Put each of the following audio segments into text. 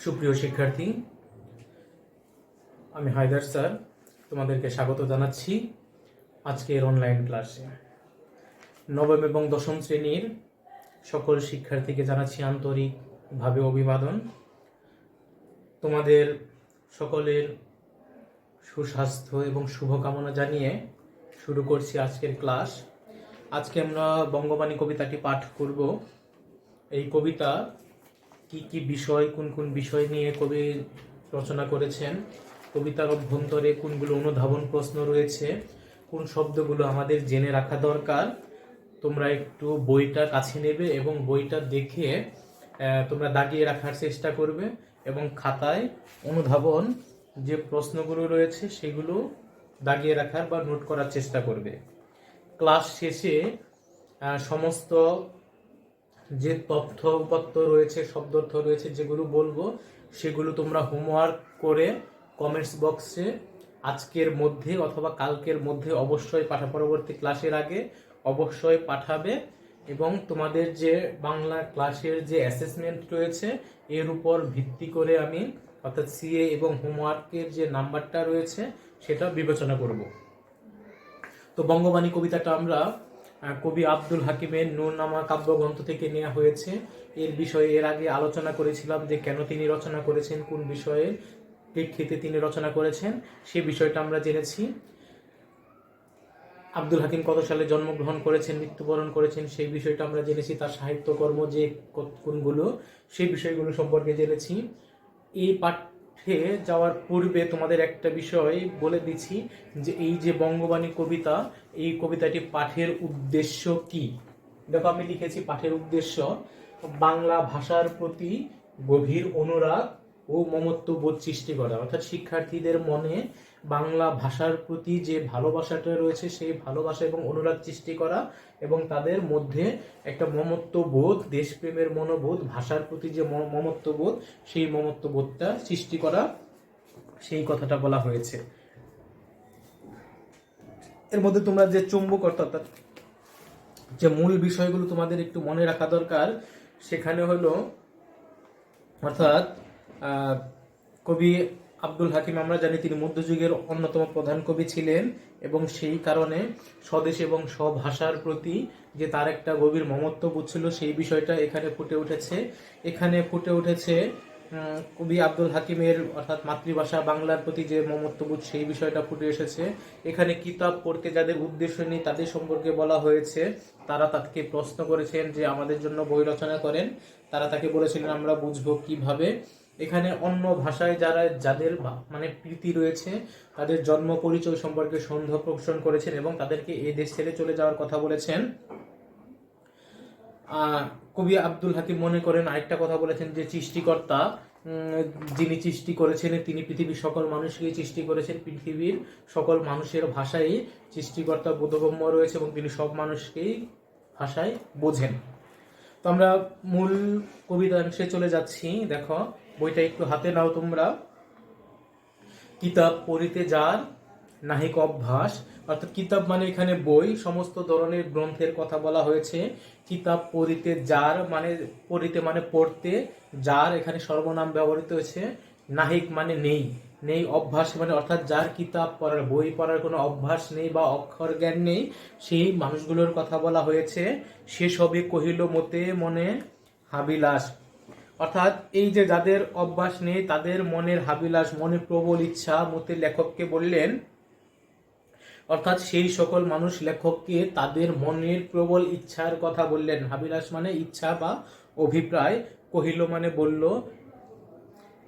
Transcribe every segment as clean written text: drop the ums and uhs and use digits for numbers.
সুপ্রিয় শিক্ষার্থী, আমি হায়দার স্যার তোমাদেরকে স্বাগত জানাচ্ছি আজকের অনলাইন ক্লাসে। নবম এবং দশম শ্রেণীর সকল শিক্ষার্থীকে জানাচ্ছি আন্তরিকভাবে অভিবাদন। তোমাদের সকলের সুস্বাস্থ্য এবং শুভকামনা জানিয়ে শুরু করছি আজকের ক্লাস। আজকে আমরা বঙ্গবাণী কবিতাটি পাঠ করব। এই কবিতা কি কি বিষয়, কোন কোন বিষয় নিয়ে কবি রচনা করেছেন, কবিতার অভ্যন্তরে কোনগুলো অনুধাবন প্রশ্ন রয়েছে, কোন শব্দগুলো আমাদের জেনে রাখা দরকার, তোমরা একটু বইটা কাছে নেবে এবং বইটা দেখে তোমরা দাগিয়ে রাখার চেষ্টা করবে এবং খাতায় অনুধাবন যে প্রশ্নগুলো রয়েছে সেগুলো দাগিয়ে রাখার বা নোট করার চেষ্টা করবে। ক্লাস শেষে সমস্ত যে তথ্য উপাত্ত রয়েছে, শব্দার্থ রয়েছে, যেগুলো বলবো সেগুলো তোমরা হোমওয়ার্ক করে কমেন্টস বক্সে আজকের মধ্যে অথবা কালকের মধ্যে অবশ্যই পরবর্তী ক্লাসের আগে অবশ্যই পাঠাবে এবং তোমাদের যে বাংলা ক্লাসের যে অ্যাসেসমেন্ট রয়েছে এর উপর ভিত্তি করে আমি অর্থাৎ সিএ এবং হোমওয়ার্কের যে নাম্বারটা রয়েছে সেটা বিবেচনা করব। তো বঙ্গবাণী কবিতাটা আমরা কবি আব্দুল হাকিমের নূরনামা কাব্যগ্রন্থ থেকে নেওয়া হয়েছে। এর বিষয়ে এর আগে আলোচনা করেছিলাম যে কেন তিনি রচনা করেছেন, কোন বিষয়ের প্রেক্ষিতে তিনি রচনা করেছেন, সেই বিষয়টা আমরা জেনেছি। আব্দুল হাকিম কত সালে জন্মগ্রহণ করেছেন, মৃত্যুবরণ করেছেন, সেই বিষয়টা আমরা জেনেছি। তার সাহিত্যকর্ম যে কোনগুলো, সেই বিষয়গুলো সম্পর্কে জেনেছি। এই পাঠে যাওয়ার পূর্বে তোমাদের একটা বিষয় বলে দিচ্ছি যে এই যে বঙ্গবাণী কবিতা, এই কবিতাটি পাঠের উদ্দেশ্য কি। দেখো, আমি লিখেছি পাঠের উদ্দেশ্য বাংলা ভাষার প্রতি গভীর অনুরাগ ও মমত্ববোধ সৃষ্টি করা, অর্থাৎ শিক্ষার্থীদের মনে বাংলা ভাষার প্রতি যে ভালোবাসাটা রয়েছে সেই ভালোবাসা এবং অনুরাগ সৃষ্টি করা এবং তাদের মধ্যে একটা মমত্ববোধ, দেশপ্রেমের মনোবোধ, ভাষার প্রতি যে মমত্ববোধ, সেই মমত্ববোধটা সৃষ্টি করা, সেই কথাটা বলা হয়েছে। এর মধ্যে তোমরা যে চুম্বক অর্থাৎ যে মূল বিষয়গুলো তোমাদের একটু মনে রাখা দরকার সেখানে হলো অর্থাৎ কবি আব্দুল হাকিম আমরা জানি তিনি মধ্যযুগের অন্যতম প্রধান কবি ছিলেন এবং সেই কারণে স্বদেশ এবং স্বভাষার প্রতি যে তার একটা গভীর মমত্ববোধ ছিল সেই বিষয়টা এখানে ফুটে উঠেছে। এখানে ফুটে উঠেছে কবি আব্দুল হাকিমের অর্থাৎ মাতৃভাষা বাংলার প্রতি যে মমত্ববোধ, সেই বিষয়টা ফুটে এসেছে। এখানে কিতাব পড়তে যাদের উদ্দেশ্য নেই তাদের সম্পর্কে বলা হয়েছে। তারা তাকে প্রশ্ন করেছেন যে আমাদের জন্য বই রচনা করেন, তারা তাকে বলেছিলেন আমরা বুঝবো কিভাবে। এখানে অন্য ভাষায় যাদের মানে প্রীতি রয়েছে তাদের জন্ম পরিচয় সম্পর্কে সন্দেহ পোষণ করেছেন এবং তাদেরকে এই দেশ ছেড়ে চলে যাওয়ার কথা বলেছেন। কবি আব্দুল হাকিম মনে করেন আরেকটা কথা বলেছেন যে সৃষ্টিকর্তা যিনি সৃষ্টি করেছেন তিনি পৃথিবীর সকল মানুষকেই সৃষ্টি করেছেন, পৃথিবীর সকল মানুষের ভাষায় সৃষ্টিকর্তা বোধগম্য রয়েছে এবং তিনি সব মানুষকেই ভাষায় বোঝেন। তো আমরা মূল কবিতাংশে চলে যাচ্ছি। দেখো, বইটা একটু হাতে নাও তোমরা। কিতাব পড়িতে যার নাহিক অভ্যাস, অর্থাৎ কিতাব মানে এখানে বই, সমস্ত ধরনের গ্রন্থের কথা বলা হয়েছে। কিতাব পড়িতে যার মানে পড়িতে মানে পড়তে, যার এখানে সর্বনাম ব্যবহৃত হয়েছে, নাহিক মানে নেই, নেই অভ্যাস মানে অর্থাৎ যার কিতাব পড়ার বই পড়ার কোনো অভ্যাস নেই বা অক্ষর জ্ঞান নেই, সেই মানুষগুলোর কথা বলা হয়েছে। সে সবে কহিল মতে মনে হাবিলাস, অর্থাৎ এই যে যাদের অভ্যাস নেই তাদের মনের হাবিলাস, মনে প্রবল ইচ্ছা, মতে লেখককে বললেন, অর্থাৎ সেই সকল মানুষ লেখককে তাদের মনের প্রবল ইচ্ছার কথা বললেন। হাবিলাস মানে ইচ্ছা বা অভিপ্রায়, কহিল মানে বলল।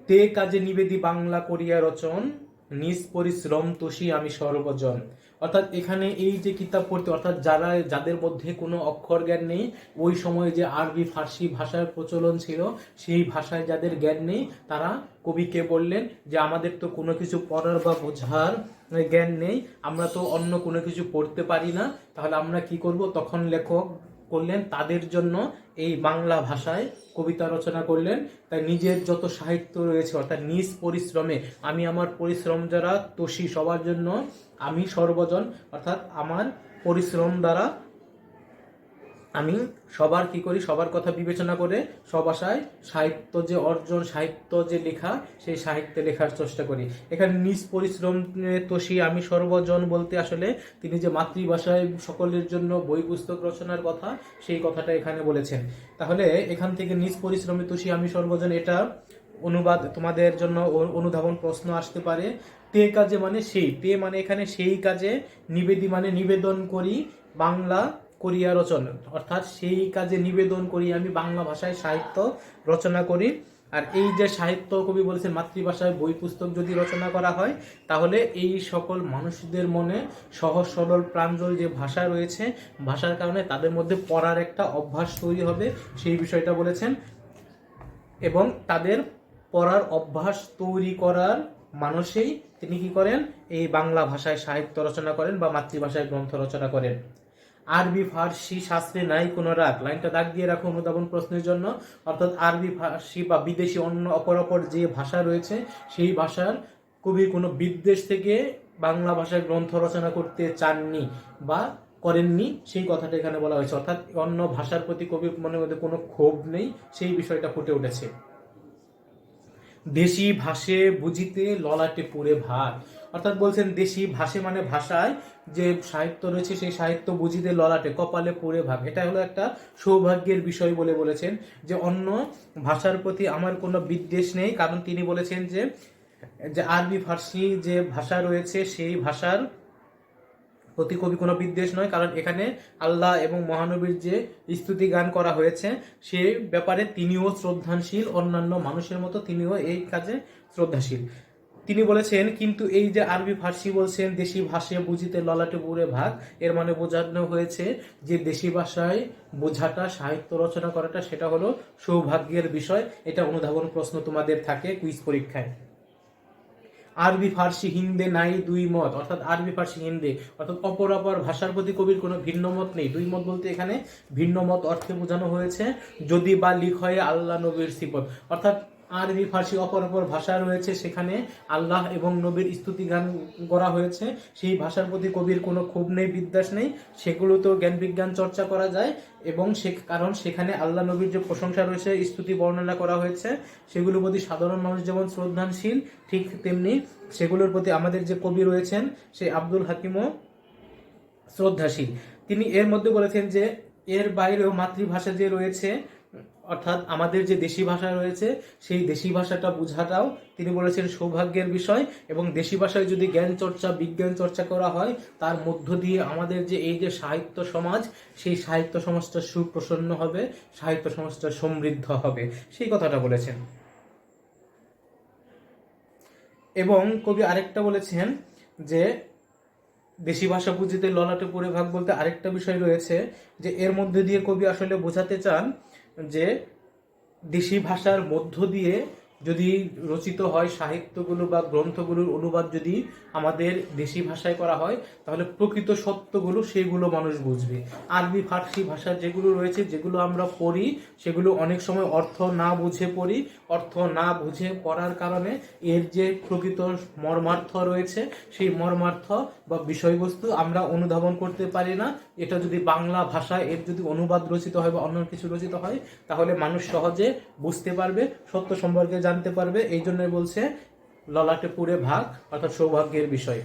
তে কাজে নিবেদি বাংলা করিয়া রচন, নিজ পরিশ্রম তোষী আমি সর্বজন, অর্থাৎ এখানে এই যে কিতাব পড়তে অর্থাৎ যাদের মধ্যে কোনো অক্ষর জ্ঞান নেই, ওই সময়ে যে আরবি ফার্সি ভাষার প্রচলন ছিল সেই ভাষায় যাদের জ্ঞান নেই তারা কবিকে বললেন যে আমাদের তো কোনো কিছু পড়ার বা বোঝার জ্ঞান নেই, আমরা তো অন্য কোনো কিছু পড়তে পারি না, তাহলে আমরা কি করব। তখন লেখক করলেন তাদের জন্য এই বাংলা ভাষায় কবিতা রচনা করলেন। তাই নিজের যত সাহিত্য রয়েছে অর্থাৎ নিজ পরিশ্রমে, আমি আমার পরিশ্রম যারা তোষী সবার জন্য আমি সর্বজন, অর্থাৎ আমার পরিশ্রম দ্বারা আমি সবার কি করি, সবার কথা বিবেচনা করে সব আশায় সাহিত্য যে অর্জন, সাহিত্য যে লেখা, সেই সাহিত্যে লেখার চেষ্টা করি। এখানে নিজ পরিশ্রম তোষী আমি সর্বজন বলতে আসলে তিনি যে মাতৃভাষায় সকলের জন্য বই পুস্তক রচনার কথা, সেই কথাটা এখানে বলেছেন। তাহলে এখান থেকে নিজ পরিশ্রমে তোষী আমি সর্বজন, এটা অনুবাদ তোমাদের জন্য অনুধাবন প্রশ্ন আসতে পারে। তে কাজে মানে সেই, তে মানে এখানে সেই কাজে, নিবেদি মানে নিবেদন করি বাংলা করিয়া রচনা, অর্থাৎ সেই কাজে নিবেদন করি আমি বাংলা ভাষায় সাহিত্য রচনা করি। আর এই যে সাহিত্য কবি বলেছেন মাতৃভাষায় বই পুস্তক যদি রচনা করা হয়, তাহলে এই সকল মানুষদের মনে সহজ সরল প্রাঞ্জল যে ভাষা রয়েছে, ভাষার কারণে তাদের মধ্যে পড়ার একটা অভ্যাস তৈরি হবে, সেই বিষয়টা বলেছেন। এবং তাদের পড়ার অভ্যাস তৈরি করার মানুষেই তিনি কি করেন, এই বাংলা ভাষায় সাহিত্য রচনা করেন বা মাতৃভাষায় গ্রন্থ রচনা করেন। আরবি ফার্সি শাস্ত্রে নাই কোনো রাগ, লাইনটা দাগ দিয়ে রাখো অনুধাবন প্রশ্নের জন্য। অর্থাৎ আরবি ফার্সি বা বিদেশি অন্য অপর যে ভাষা রয়েছে, সেই ভাষার কবি কোনো বিদ্বেষ থেকে বাংলা ভাষায় গ্রন্থ রচনা করতে চাননি বা করেননি, সেই কথাটা এখানে বলা হয়েছে। অর্থাৎ অন্য ভাষার প্রতি কবির মনের মধ্যে কোনো ক্ষোভ নেই, সেই বিষয়টা ফুটে উঠেছে। দেশি ভাষে বুঝিতে ললাটে পুরে ভাত, অর্থাৎ বলছেন দেশি ভাষে মানে ভাষায় যে সাহিত্য রয়েছে, সেই সাহিত্য বুঝিতে ললাটে কপালে পুরে ভাগ, এটা হলো একটা সৌভাগ্যের বিষয় বলে বলেছেন। যে অন্য ভাষার প্রতি আমার কোনো বিদ্বেষ নেই, কারণ তিনি বলেছেন যে আরবি ফার্সি যে ভাষা রয়েছে, সেই ভাষার প্রতি কবি কোনো বিদ্বেষ নয়, কারণ এখানে আল্লাহ এবং মহানবীর যে স্তুতি গান করা হয়েছে, সে ব্যাপারে তিনিও শ্রদ্ধাশীল, অন্যান্য মানুষের মতো তিনিও এই কাজে শ্রদ্ধাশীল। তিনি বলেছেন কিন্তু এই যে আরবি ফার্সি বলছেন দেশি ভাষায় বুঝিতে ললাটে পুরে ভাগ, এর মানে বোঝানো হয়েছে যে দেশি ভাষায় বোঝাটা, সাহিত্য রচনা করাটা, সেটা হলো সৌভাগ্যের বিষয়। এটা অনুধাবন প্রশ্ন তোমাদের থাকে কুইজ পরীক্ষায়। আরবি ফার্সি হিন্দে নাই দুই মত, অর্থাৎ আরবি ফার্সি হিন্দে, অর্থাৎ অপর ভাষার প্রতি কবির কোনো ভিন্ন মত নেই। দুই মত বলতে এখানে ভিন্ন মত অর্থে বোঝানো হয়েছে যদি বা লিখ হয় আল্লাহ নবীর সিফত, অর্থাৎ আরবি ফার্সি অপর ভাষা রয়েছে, সেখানে আল্লাহ এবং নবীর স্তুতি গান করা হয়েছে, সেই ভাষার প্রতি কবির কোনো ক্ষোভ নেই, বিদ্বেষ নেই, সেগুলোতেও জ্ঞান বিজ্ঞান চর্চা করা যায়। এবং কারণ সেখানে আল্লাহ নবীর যে প্রশংসা রয়েছে, স্তুতি বর্ণনা করা হয়েছে, সেগুলোর প্রতি সাধারণ মানুষ যেমন শ্রদ্ধাশীল, ঠিক তেমনি সেগুলোর প্রতি আমাদের যে কবি রয়েছেন সেই আব্দুল হাকিমও শ্রদ্ধাশীল। তিনি এর মধ্যে বলেছেন যে এর বাইরেও মাতৃভাষা যে রয়েছে, অর্থাৎ আমাদের যে দেশি ভাষা রয়েছে, সেই দেশি ভাষাটা বোঝাটাও তিনি বলেছেন সৌভাগ্যের বিষয়। এবং দেশি ভাষায় যদি জ্ঞান চর্চা, বিজ্ঞান চর্চা করা হয়, তার মধ্য দিয়ে আমাদের যে এই যে সাহিত্য সমাজ, সেই সাহিত্য সমাজটা সুপ্রসন্ন হবে, সাহিত্য সমাজটা সমৃদ্ধ হবে, সেই কথাটা বলেছেন। এবং কবি আরেকটা বলেছেন যে দেশি ভাষা বুঝিতে ললাটে পুরে ভাগ বলতে আরেকটা বিষয় রয়েছে, যে এর মধ্যে দিয়ে কবি আসলে বোঝাতে চান যে দেশি ভাষার মধ্য দিয়ে যদি রচিত হয় সাহিত্যগুলো বা গ্রন্থগুলোর অনুবাদ যদি আমাদের দেশি ভাষায় করা হয়, তাহলে প্রকৃত সত্যগুলো সেগুলো মানুষ বুঝবে। আরবি ফার্সি ভাষার যেগুলো রয়েছে, যেগুলো আমরা পড়ি, সেগুলো অনেক সময় অর্থ না বুঝে পড়ি, অর্থ না বুঝে পড়ার কারণে এর যে প্রকৃত মর্মার্থ রয়েছে, সেই মর্মার্থ বা বিষয়বস্তু আমরা অনুধাবন করতে পারি না। এটা যদি বাংলা ভাষায় এর যদি অনুবাদ রচিত হয় বা অন্য কিছু রচিত হয়, তাহলে মানুষ সহজে বুঝতে পারবে, সত্য সম্পর্কে জানতে পারবে। এই জন্যই বলছে ললাটে পুরে ভাগ, অর্থাৎ সৌভাগ্যের বিষয়।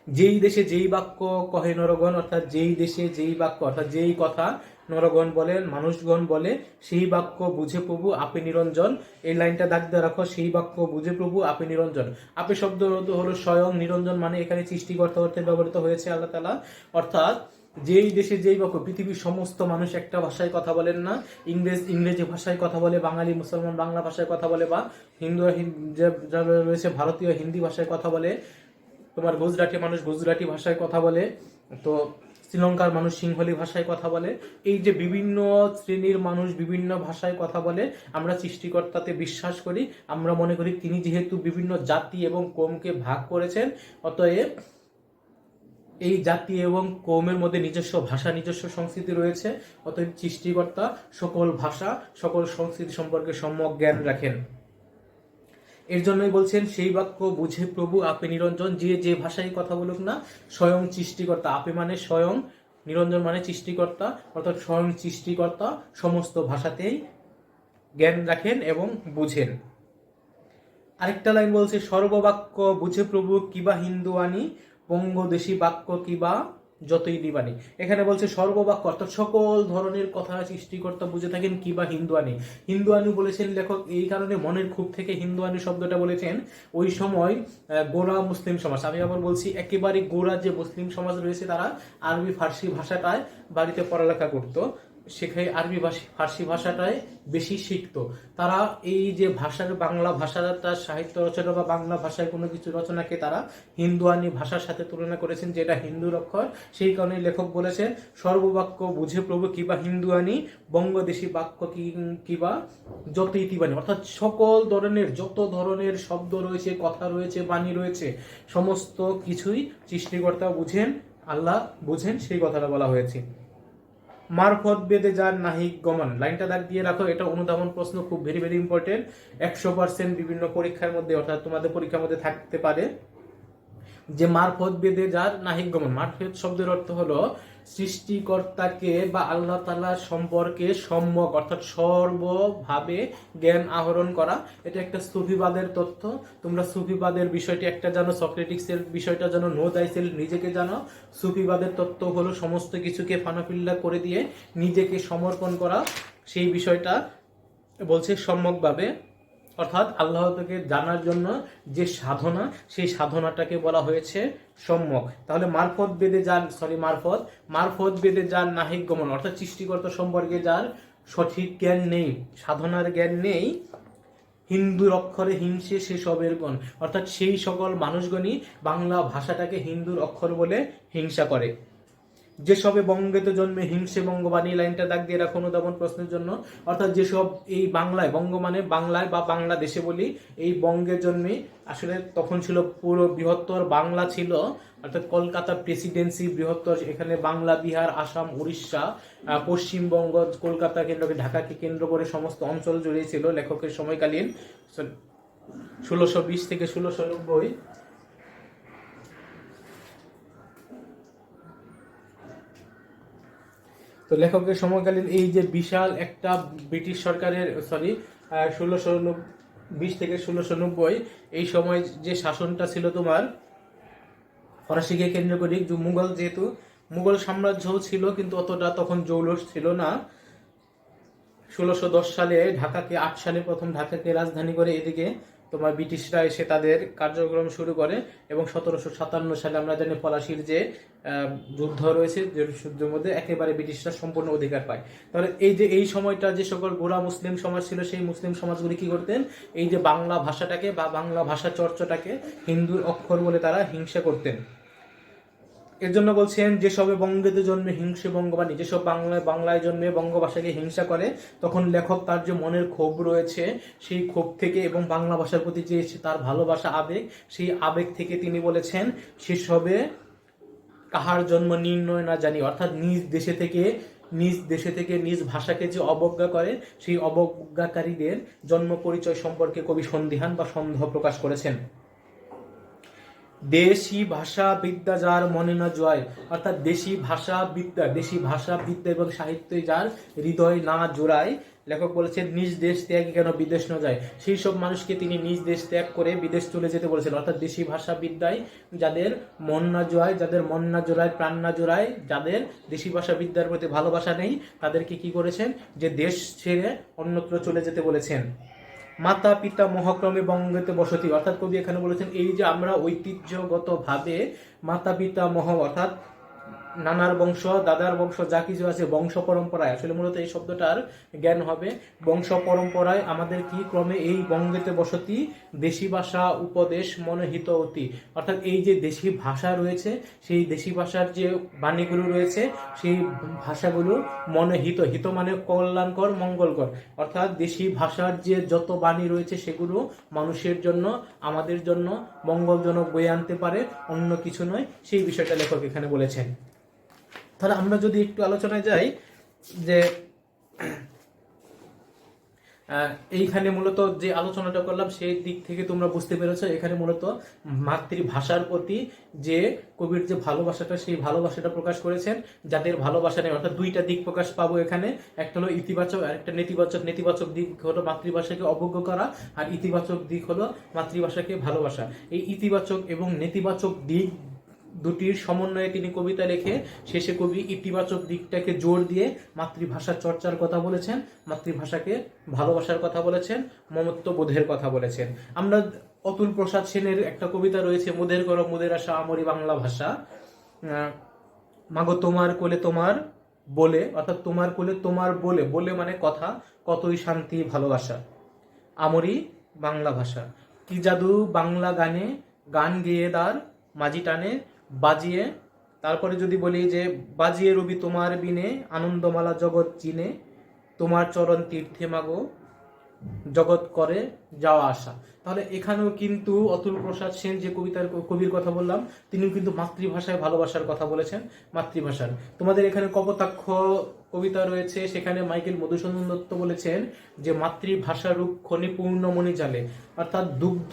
যেই দেশে যেই বাক্য কহে নরগণ, অর্থাৎ যেই দেশে যেই বাক্য, অর্থাৎ যেই কথা নরগণ বলেন, মানুষগণ বলে, সেই বাক্য বুঝে প্রভু আপে নিরঞ্জন। এই লাইনটা দাগ দিয়ে রাখো, সেই বাক্য বুঝে প্রভু আপে নিরঞ্জন। আপে শব্দ হলো স্বয়ং, নিরঞ্জন মানে এখানে সৃষ্টিকর্তা অর্থে ব্যবহৃত হয়েছে আল্লাহ তাআলা। অর্থাৎ যেই দেশে যেই বাক্য, পৃথিবীর সমস্ত মানুষ একটা ভাষায় কথা বলেন না, ইংরেজি ভাষায় কথা বলে, বাঙালি মুসলমান বাংলা ভাষায় কথা বলে, বা হিন্দু রয়েছে ভারতীয় হিন্দি ভাষায় কথা বলে, তোমার গুজরাটি মানুষ গুজরাটি ভাষায় কথা বলে, তো শ্রীলঙ্কার মানুষ সিংহলি ভাষায় কথা বলে। এই যে বিভিন্ন শ্রেণীর মানুষ বিভিন্ন ভাষায় কথা বলে, আমরা সৃষ্টিকর্তাতে বিশ্বাস করি। আমরা মনে করি তিনি যেহেতু বিভিন্ন জাতি এবং কৌমকে ভাগ করেছেন, অতএব এই জাতি এবং কৌমের মধ্যে নিজস্ব ভাষা, নিজস্ব সংস্কৃতি রয়েছে, অতএব সৃষ্টিকর্তা সকল ভাষা, সকল সংস্কৃতি সম্পর্কে সম্যক জ্ঞান রাখেন। এর জন্যই বলছেন সেই বাক্য বুঝে প্রভু আপে নিরঞ্জন, যে যে ভাষায় কথা বলুক না, স্বয়ং সৃষ্টিকর্তা, আপে মানে স্বয়ং নিরঞ্জন মানে সৃষ্টিকর্তা, অর্থাৎ স্বয়ং সৃষ্টিকর্তা সমস্ত ভাষাতেই জ্ঞান রাখেন এবং বুঝেন। আরেকটা লাইন বলছে, সর্ববাক্য বুঝে প্রভু কিবা হিন্দুয়ানি, বঙ্গদেশী বাক্য কিবা যতই দিবানি। এখানে বলছে সর্ববাক্য অর্থাৎ সকল ধরনের কথা সৃষ্টিকর্তা বুঝে থাকেন কিবা হিন্দুয়ানি। হিন্দুয়ানি বলেছেন লেখক এই কারণে, মনের ক্ষোভ থেকে হিন্দুয়ানি শব্দটা বলেছেন। ওই সময় গোঁড়া মুসলিম সমাজ, আমি আবার বলছি একেবারে গোঁড়া যে মুসলিম সমাজ রয়েছে, তারা আরবি ফার্সি ভাষাটায় বাড়িতে পড়ালেখা করতো, সেখানে আরবি ফার্সি ভাষাটায় বেশি শিখতো। তারা এই যে ভাষার বাংলা ভাষাটা সাহিত্য রচনা বা বাংলা ভাষায় কোনো কিছু রচনাকে তারা হিন্দুয়ানি ভাষার সাথে তুলনা করেছেন, যেটা হিন্দুর অক্ষর। সেই কারণে লেখক বলেছেন সর্ববাক্য বুঝে প্রভু কিবা হিন্দুয়ানি, বঙ্গদেশী বাক্য কিবা যত ইতিবাণী, অর্থাৎ সকল ধরনের যত ধরনের শব্দ রয়েছে, কথা রয়েছে, বাণী রয়েছে, সমস্ত কিছুই সৃষ্টিকর্তা বুঝেন, আল্লাহ বুঝেন, সেই কথাটা বলা হয়েছে। মারফত বেদে যার নাহিক গমন, লাইনটা দাগ দিয়ে রাখো, এটা অনুধাবন প্রশ্ন, খুব ভেরি ভেরি ইম্পর্টেন্ট। 100% বিভিন্ন পরীক্ষার মধ্যে, অর্থাৎ তোমাদের পরীক্ষার মধ্যে থাকতে পারে যে মারফত বেদে যার নাহিক গমন। মারফত শব্দের অর্থ হলো সৃষ্টিকর্তাকে বা আল্লাহ তাআলা সম্পর্কে সম্যক অর্থাৎ সর্বভাবে জ্ঞান আহরণ করা। এটা একটা সুফিবাদের তথ্য। তোমরা সুফিবাদের বিষয়টি একটা জানো, সক্রেটিক্সের বিষয়টা জানো, নো দাইসেলফ নিজেকে জানো। সুফিবাদের তত্ত্ব হলো সমস্ত কিছুকে ফানাফিল্লা করে দিয়ে নিজেকে সমর্পণ করা। সেই বিষয়টা বলছে সম্যকভাবে, অর্থাৎ আল্লাহকে জানার জন্য যে সাধনা, সেই সাধনাটাকে বলা হয়েছে সম্যক। তাহলে মারফত বেদে যার নাহিক গমন, অর্থাৎ সৃষ্টিকর্তা সম্পর্কে যার সঠিক জ্ঞান নেই, সাধনার জ্ঞান নেই, হিন্দুর অক্ষরে হিংসে সেসবের গণ, অর্থাৎ সেই সকল মানুষগণই বাংলা ভাষাটাকে হিন্দুর অক্ষর বলে হিংসা করে। যেসবে বঙ্গেতে জন্মে হিংসে বঙ্গবাণী, লাইনটা দাগ দিয়ে রাখো অনুধাবন প্রশ্নের জন্য। অর্থাৎ যেসব এই বাংলায়, বঙ্গ মানে বাংলায় বা বাংলাদেশে বলি, এই বঙ্গের জন্মে, আসলে তখন ছিল পুরো বৃহত্তর বাংলা ছিল, অর্থাৎ কলকাতা প্রেসিডেন্সি বৃহত্তর, এখানে বাংলা, বিহার, আসাম, উড়িষ্যা, পশ্চিমবঙ্গ, কলকাতা কেন্দ্রকে, ঢাকাকে কেন্দ্র করে সমস্ত অঞ্চল জড়িয়ে ছিল লেখকের সময়কালীন 1620 থেকে 1690। তো লেখকের সময়কালীন এই যে বিশাল একটা ব্রিটিশ সরকারের 1620 থেকে 1690 এই সময় যে শাসনটা ছিল তোমার ফরাসিকে কেন্দ্র করে, মুঘল, যেহেতু মুঘল সাম্রাজ্য ছিল কিন্তু অতটা তখন জৌলস ছিল না। 1610 সালে ঢাকাকে, 8 সালে প্রথম ঢাকাকে রাজধানী করে এদিকে তোমার ব্রিটিশরা এসে তাদের কার্যক্রম শুরু করে, এবং 1757 সালে আমরা জানি পলাশির যে যুদ্ধ রয়েছে, যে যুদ্ধের মধ্যে একেবারে ব্রিটিশরা সম্পূর্ণ অধিকার পায়। তাহলে এই যে এই সময়টা যে সকল গোঁড়া মুসলিম সমাজ ছিল, সেই মুসলিম সমাজগুলি কি করতেন, এই যে বাংলা ভাষাটাকে বা বাংলা ভাষা চর্চাটাকে হিন্দুর অক্ষর বলে তারা হিংসা করতেন। এর জন্য বলছেন যেসবে বঙ্গেতে জন্মে হিংসে বঙ্গবাণী, যেসব বাংলায় জন্মে বঙ্গভাষাকে হিংসা করে, তখন লেখক তার যে মনের ক্ষোভ রয়েছে, সেই ক্ষোভ থেকে এবং বাংলা ভাষার প্রতি যে তার ভালোবাসা, আবেগ, সেই আবেগ থেকে তিনি বলেছেন সেসবে কাহার জন্ম নির্ণয় না জানি, অর্থাৎ নিজ দেশে থেকে নিজ ভাষাকে যে অবজ্ঞা করে, সেই অবজ্ঞাকারীদের জন্ম পরিচয় সম্পর্কে কবি সন্দিহান বা সন্দেহ প্রকাশ করেছেন। দেশি ভাষা বিদ্যা যার মনে না জয়, অর্থাৎ দেশি ভাষা বিদ্যা এবং সাহিত্যে যার হৃদয় না জোড়ায়, লেখক বলেছেন নিজ দেশ ত্যাগ কেন বিদেশ না যায়, সেই সব মানুষকে তিনি নিজ দেশ ত্যাগ করে বিদেশ চলে যেতে বলেছেন। অর্থাৎ দেশি ভাষা বিদ্যায় যাদের মন না জোড়ায়, প্রাণ না জোড়ায়, যাদের দেশি ভাষা বিদ্যার প্রতি ভালোবাসা নেই, তাদেরকে কি করেছেন, যে দেশ ছেড়ে অন্যত্র চলে যেতে বলেছেন। মাতা পিতা মহাক্রমে বঙ্গেতে বসতি, অর্থাৎ কবি এখানে বলেছেন এই যে আমরা ঐতিহ্যগতভাবে মাতা পিতা অর্থাৎ নানার বংশ, দাদার বংশ, যা কিছু আছে বংশ পরম্পরায়, আসলে মূলত এই শব্দটার জ্ঞান হবে বংশ পরম্পরায় আমাদের কি ক্রমে এই বঙ্গেতে বসতি, দেশি ভাষা উপদেশ মনোহিত অতি, অর্থাৎ এই যে দেশি ভাষা রয়েছে, সেই দেশি ভাষার যে বাণীগুলো রয়েছে, সেই ভাষাগুলো মনোহিত, হিত মানে কল্যাণকর, মঙ্গলকর, অর্থাৎ দেশি ভাষার যে যত বাণী রয়েছে সেগুলো মানুষের জন্য, আমাদের জন্য মঙ্গলজনক বয়ে আনতে পারে, অন্য কিছু নয়, সেই বিষয়টা লেখক এখানে বলেছেন। তাহলে আমরা যদি একটু আলোচনায় যাই, যে এইখানে মূলত যে আলোচনাটা করলাম সেই দিক থেকে তোমরা বুঝতে পেরেছো, এখানে মূলত মাতৃভাষার প্রতি যে কবির যে ভালোবাসাটা, সেই ভালোবাসাটা প্রকাশ করেছেন। যাদের ভালোবাসা নেই, অর্থাৎ দুইটা দিক প্রকাশ পাবো এখানে, একটা হলো ইতিবাচক আর একটা নেতিবাচক। নেতিবাচক দিক হলো মাতৃভাষাকে অবজ্ঞা করা, আর ইতিবাচক দিক হলো মাতৃভাষাকে ভালোবাসা। এই ইতিবাচক এবং নেতিবাচক দিক দুটির সমন্বয়ে তিনি কবিতা লেখে শেষে কবি ইতিবাচক দিকটাকে জোর দিয়ে মাতৃভাষার চর্চার কথা বলেছেন, মাতৃভাষাকে ভালোবাসার কথা বলেছেন, মমত্ববোধের কথা বলেছেন। আমরা অতুল প্রসাদ সেনের একটা কবিতা রয়েছে, মুদের করো মুদের আশা আমরি বাংলা ভাষা, মাগো তোমার কোলে তোমার বলে, অর্থাৎ তোমার কোলে তোমার বলে, বলে মানে কথা, কতই শান্তি ভালোবাসা, আমরি বাংলা ভাষা। কি জাদু বাংলা গানে, গান গেয়ে দার মাঝি টানে বাজিয়ে। তারপরে যদি বলি যে বাজিয়ে রবি তোমার বিনে, আনন্দমালা জগৎ চিনে, তোমার চরণ তীর্থে মাগো জগৎ করে যাওয়া আসা। তাহলে এখানেও কিন্তু অতুল প্রসাদ সেন যে কবির কথা বললাম, তিনিও কিন্তু মাতৃভাষায় ভালোবাসার কথা বলেছেন, মাতৃভাষার। তোমাদের এখানে কপোতাক্ষ কবিতা রয়েছে, সেখানে মাইকেল মধুসূদন দত্ত বলেছেন যে মাতৃভাষা রূপ খনি পূর্ণমণি জালে, অর্থাৎ দুগ্ধ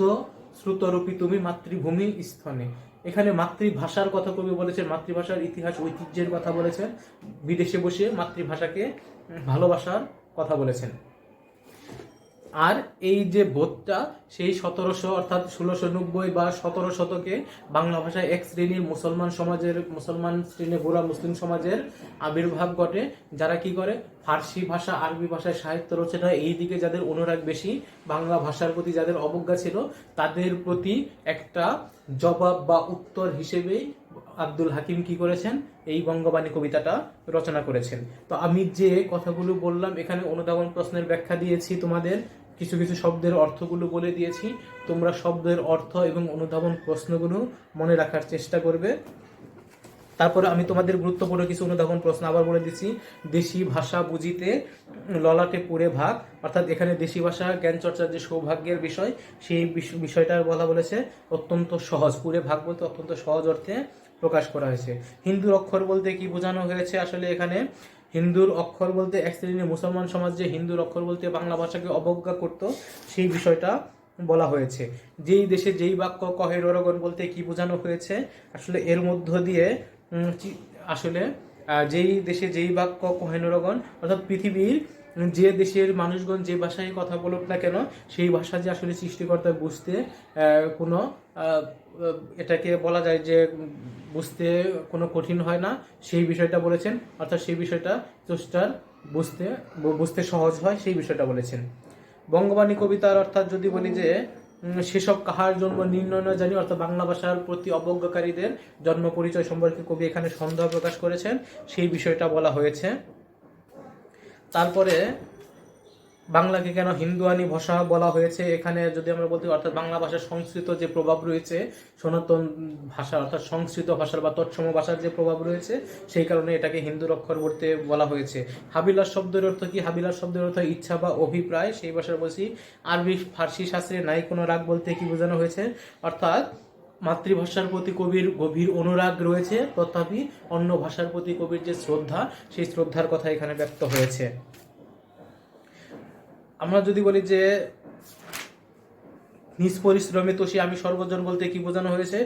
শ্রুতরূপী তুমি মাতৃভূমি স্থনে। এখানে মাতৃভাষার কথা কবি বলেছেন, মাতৃভাষার ইতিহাস ঐতিহ্যের কথা বলেছেন, বিদেশে বসে মাতৃভাষাকে ভালোবাসার কথা বলেছেন। আর এই যে বোধটা সেই 1700 অর্থাৎ 1690 বা 17 শতকে বাংলা ভাষায় এক শ্রেণীর মুসলমান শ্রেণী গোড়া মুসলিম সমাজের আবির্ভাব ঘটে, যারা কি করে ফার্সি ভাষা আরবি ভাষায় সাহিত্য রচনা এই দিকে যাদের অনুরাগ বেশি, বাংলা ভাষার প্রতি যাদের অবজ্ঞা ছিল, তাদের প্রতি একটা জবাব বা উত্তর হিসেবেই আব্দুল হাকিম কি করেছেন, এই বঙ্গবাণী কবিতাটা রচনা করেছেন। তো আমি যে কথাগুলো বললাম, এখানে অনুধাবন প্রশ্নের ব্যাখ্যা দিয়েছি, তোমাদের কিছু কিছু শব্দের অর্থগুলো বলে দিয়েছি। তোমরা শব্দের অর্থ এবং অনুধাবন প্রশ্নগুলো মনে রাখার চেষ্টা করবে। তারপরে আমি তোমাদের গুরুত্বপূর্ণ কিছু অনুধাবন প্রশ্ন আবার বলে দিচ্ছি। দেশি ভাষা বুঝিতে ললাটে পুরে ভাগ, অর্থাৎ এখানে দেশি ভাষা জ্ঞান চর্চার যে সৌভাগ্যের বিষয়, সেই বিষয়টা বলা বলেছে অত্যন্ত সহজ, পুরে ভাগ বলতে অত্যন্ত সহজ অর্থে প্রকাশ করা হয়েছে। হিন্দুর অক্ষর বলতে কি বোঝানো হয়েছে, আসলে এখানে হিন্দুর অক্ষর বলতে এক শ্রেণীর মুসলমান সমাজ যে হিন্দুর অক্ষর বলতে বাংলা ভাষাকে অবজ্ঞা করত, সেই বিষয়টা বলা হয়েছে। যেই দেশে যেই বাক্য কহে ররগণ বলতে কি বোঝানো হয়েছে, আসলে এর মধ্য দিয়ে আসলে যেই দেশে যেই বাক্য কহে ররগণ, অর্থাৎ পৃথিবীর যে দেশের মানুষগণ যে ভাষায় কথা বলুক না কেন, সেই ভাষা যে আসলে সৃষ্টিকর্তা বুঝতে কোনো এটাকে বলা যায় যে বুঝতে কোনো কঠিন হয় না, সেই বিষয়টা বলেছেন। অর্থাৎ সেই বিষয়টা স্রষ্টার বুঝতে সহজ হয়, সেই বিষয়টা বলেছেন। বঙ্গবাণী কবিতার অর্থাৎ যদি বলি যে সেসব কাহার জন্ম নির্ণয় না জানি, অর্থাৎ বাংলা ভাষার প্রতি অবজ্ঞাকারীদের জন্ম পরিচয় সম্পর্কে কবি এখানে সন্দেহ প্রকাশ করেছেন, সেই বিষয়টা বলা হয়েছে। তারপরে বাংলাকে কেন হিন্দুয়ানি ভাষা বলা হয়েছে, এখানে যদি আমরা বলতে, অর্থাৎ বাংলা ভাষার সংস্কৃত যে প্রভাব রয়েছে, সনাতন ভাষা অর্থাৎ সংস্কৃত ভাষার বা তৎসম ভাষার যে প্রভাব রয়েছে, সেই কারণে এটাকে হিন্দুর অক্ষর বলতে বলা হয়েছে। হাবিলাস শব্দের অর্থ কি, হাবিলাস শব্দের অর্থ ইচ্ছা বা অভিপ্রায়, সেই ভাষার বলছি। আরবি ফার্সি শাস্ত্রে নাই কোনো রাগ বলতে কি বোঝানো হয়েছে, অর্থাৎ মাতৃভাষার প্রতি কবির গভীর অনুরাগ রয়েছে, তথাপি অন্য ভাষার প্রতি কবির যে শ্রদ্ধা, সেই শ্রদ্ধার কথা এখানে ব্যক্ত হয়েছে। আমরা যদি বলি যে নিজ পরিশ্রমে তোষী আমি সর্বজন বলতে কি বোঝানো হয়েছে,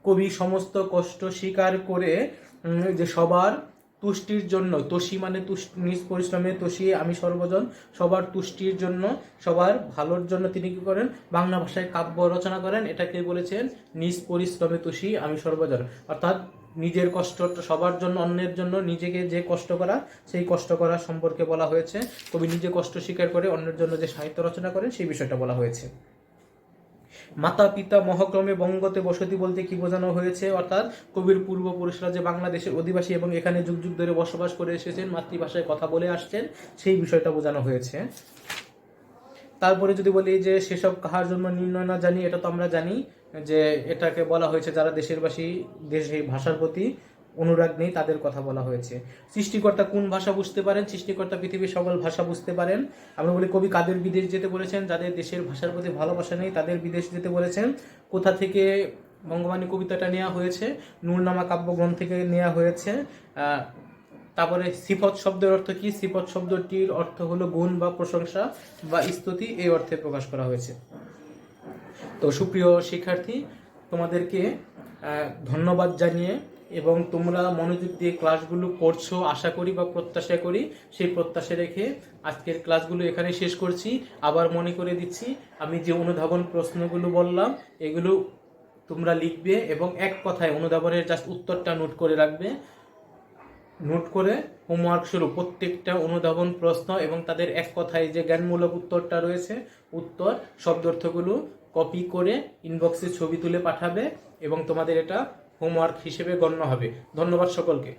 কবি সমস্ত কষ্ট স্বীকার করে যে সবার তুষ্টির জন্য, তোষী মানে নিজ পরিশ্রমে তোষী আমি সর্বজন, সবার তুষ্টির জন্য সবার ভালোর জন্য তিনি কি করেন, বাংলা ভাষায় কাব্য রচনা করেন। এটাকে বলেছেন নিজ পরিশ্রমে তোষী আমি সর্বজন, অর্থাৎ নিজের কষ্ট সবার জন্য, অন্যের জন্য নিজেকে যে কষ্ট করা, সেই কষ্ট করা সম্পর্কে বলা হয়েছে। কবি নিজে কষ্ট স্বীকার করে অন্যের জন্য যে সাহিত্য রচনা করেন, সেই বিষয়টা বলা হয়েছে। মাতা পিতা মহাক্রমে বঙ্গতে বসতি বলতে কি বোঝানো হয়েছে, অর্থাৎ কবির পূর্বপুরুষরা যে বাংলাদেশের অধিবাসী এবং এখানে যুগ যুগ ধরে বসবাস করে এসেছেন, মাতৃভাষায় কথা বলে আসছেন, সেই বিষয়টা বোঝানো হয়েছে। তারপরে যদি বলি যে সেসব কাহার জন্য নির্ণয় না জানি, এটা তো আমরা জানি যে এটাকে বলা হয়েছে যারা দেশেরবাসী, দেশের ভাষার প্রতি অনুরাগ নেই, তাদের কথা বলা হয়েছে। সৃষ্টিকর্তা কোন ভাষা বুঝতে পারেন, সৃষ্টিকর্তা পৃথিবীর সকল ভাষা বুঝতে পারেন। আমরা বলি কবি কাদের বিদেশ যেতে বলেছেন, যাদের দেশের ভাষার প্রতি ভালোবাসা নেই তাদের বিদেশ যেতে বলেছেন। কোথা থেকে বঙ্গবাণী কবিতাটা নেওয়া হয়েছে, নূরনামা কাব্যগ্রন্থ থেকে নেওয়া হয়েছে। তারপরে সিফত শব্দের অর্থ কি? সিফত শব্দটির অর্থ হলো গুণ বা প্রশংসা বা স্তুতি, এই অর্থে প্রকাশ করা হয়েছে। তো সুপ্রিয় শিক্ষার্থী, তোমাদেরকে ধন্যবাদ জানিয়ে এবং তোমরা মনোযোগ দিয়ে ক্লাসগুলো করছো আশা করি বা প্রত্যাশা করি, সেই প্রত্যাশা রেখে আজকের ক্লাসগুলো এখানে শেষ করছি। আবার মনে করে দিচ্ছি, আমি যে অনুধাবন প্রশ্নগুলো বললাম এগুলো তোমরা লিখবে এবং এক কথায় অনুধাবনের জাস্ট উত্তরটা নোট করে রাখবে। নোট করে হোমওয়ার্ক শুরু, প্রত্যেকটা অনুধাবন প্রশ্ন এবং তাদের এক কথায় যে জ্ঞানমূলক উত্তরটা রয়েছে, উত্তর শব্দার্থগুলো কপি করে ইনবক্সে ছবি তুলে পাঠাবে এবং তোমাদের এটা হোমওয়ার্ক হিসেবে গণ্য হবে। ধন্যবাদ সকলকে।